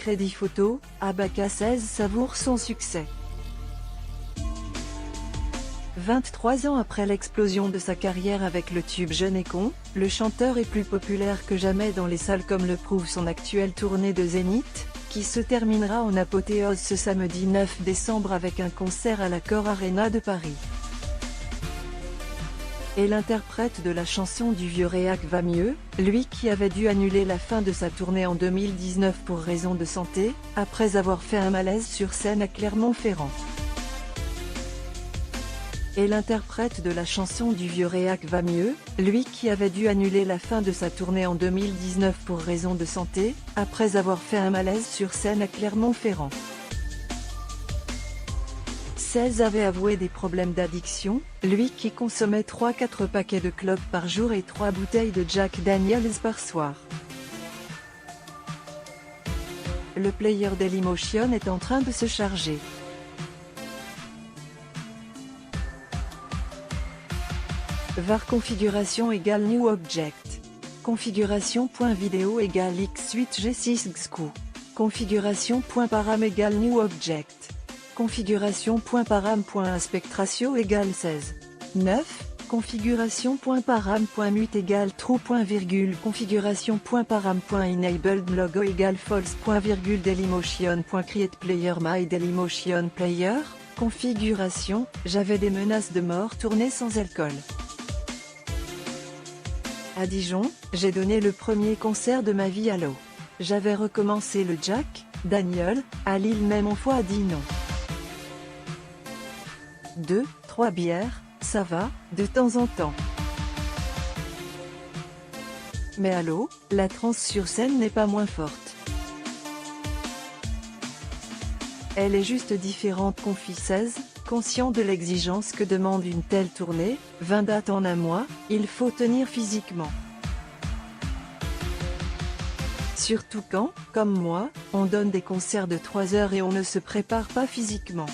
Crédit Photo, Abaka 16 savoure son succès. 23 ans après l'explosion de sa carrière avec le tube Jeune et Con, le chanteur est plus populaire que jamais dans les salles comme le prouve son actuelle tournée de Zénith, qui se terminera en apothéose ce samedi 9 décembre avec un concert à l'Accor Arena de Paris. Et l'interprète de la chanson du vieux réac va mieux, lui qui avait dû annuler la fin de sa tournée en 2019 pour raison de santé, après avoir fait un malaise sur scène à Clermont-Ferrand. Et l'interprète de la chanson du vieux réac va mieux, lui qui avait dû annuler la fin de sa tournée en 2019 pour raison de santé, après avoir fait un malaise sur scène à Clermont-Ferrand. 16 avait avoué des problèmes d'addiction, lui qui consommait 3-4 paquets de clopes par jour et 3 bouteilles de Jack Daniels par soir. Le player Dailymotion est en train de se charger. var configuration égale new object. Configuration.video égale x8g6 xq. Configuration.param égale new object. Configuration.param.aspect-ratio égale 16. 9. Configuration.param.mute égale true. Configuration.param.enabled logo égale false. Dailymotion.create player my Dailymotion player. Configuration, j'avais des menaces de mort tournées sans alcool. À Dijon, j'ai donné le premier concert de ma vie à l'eau. J'avais recommencé le Jack Daniel, à Lille même on fois a dit non. 2-3 bières, ça va, de temps en temps. Mais à l'eau, la transe sur scène n'est pas moins forte. Elle est juste différente. Confie 16, conscient de l'exigence que demande une telle tournée, 20 dates en un mois, il faut tenir physiquement. Surtout quand, comme moi, on donne des concerts de 3 heures et on ne se prépare pas physiquement.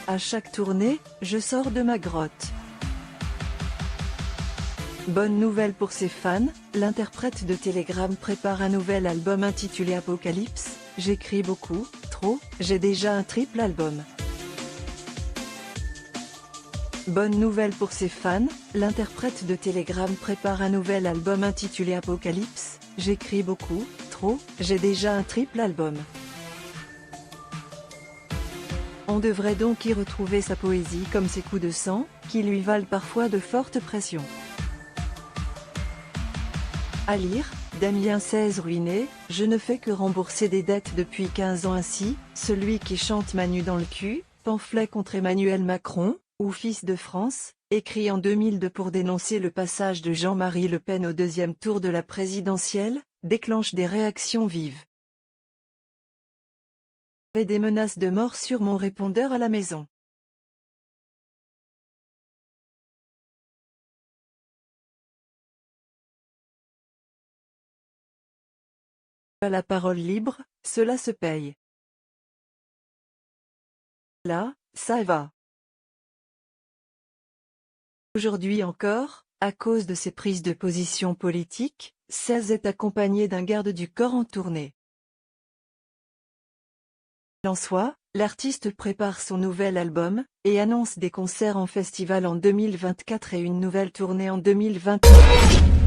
À chaque tournée, je sors de ma grotte. Bonne nouvelle pour ses fans, l'interprète de Telegram prépare un nouvel album intitulé Apocalypse. J'écris beaucoup, trop, j'ai déjà un triple album. Bonne nouvelle pour ses fans, l'interprète de Telegram prépare un nouvel album intitulé Apocalypse. J'écris beaucoup, trop, j'ai déjà un triple album. On devrait donc y retrouver sa poésie comme ses coups de sang, qui lui valent parfois de fortes pressions. À lire, Damien 16 ruiné, je ne fais que rembourser des dettes depuis 15 ans ainsi, celui qui chante Manu dans le cul, pamphlet contre Emmanuel Macron, ou Fils de France, écrit en 2002 pour dénoncer le passage de Jean-Marie Le Pen au deuxième tour de la présidentielle, déclenche des réactions vives. J'avais des menaces de mort sur mon répondeur à la maison. À la parole libre, cela se paye. Là, ça va. Aujourd'hui encore, à cause de ses prises de position politiques, 16 est accompagné d'un garde du corps en tournée. En soi, l'artiste prépare son nouvel album, et annonce des concerts en festival en 2024 et une nouvelle tournée en 2029.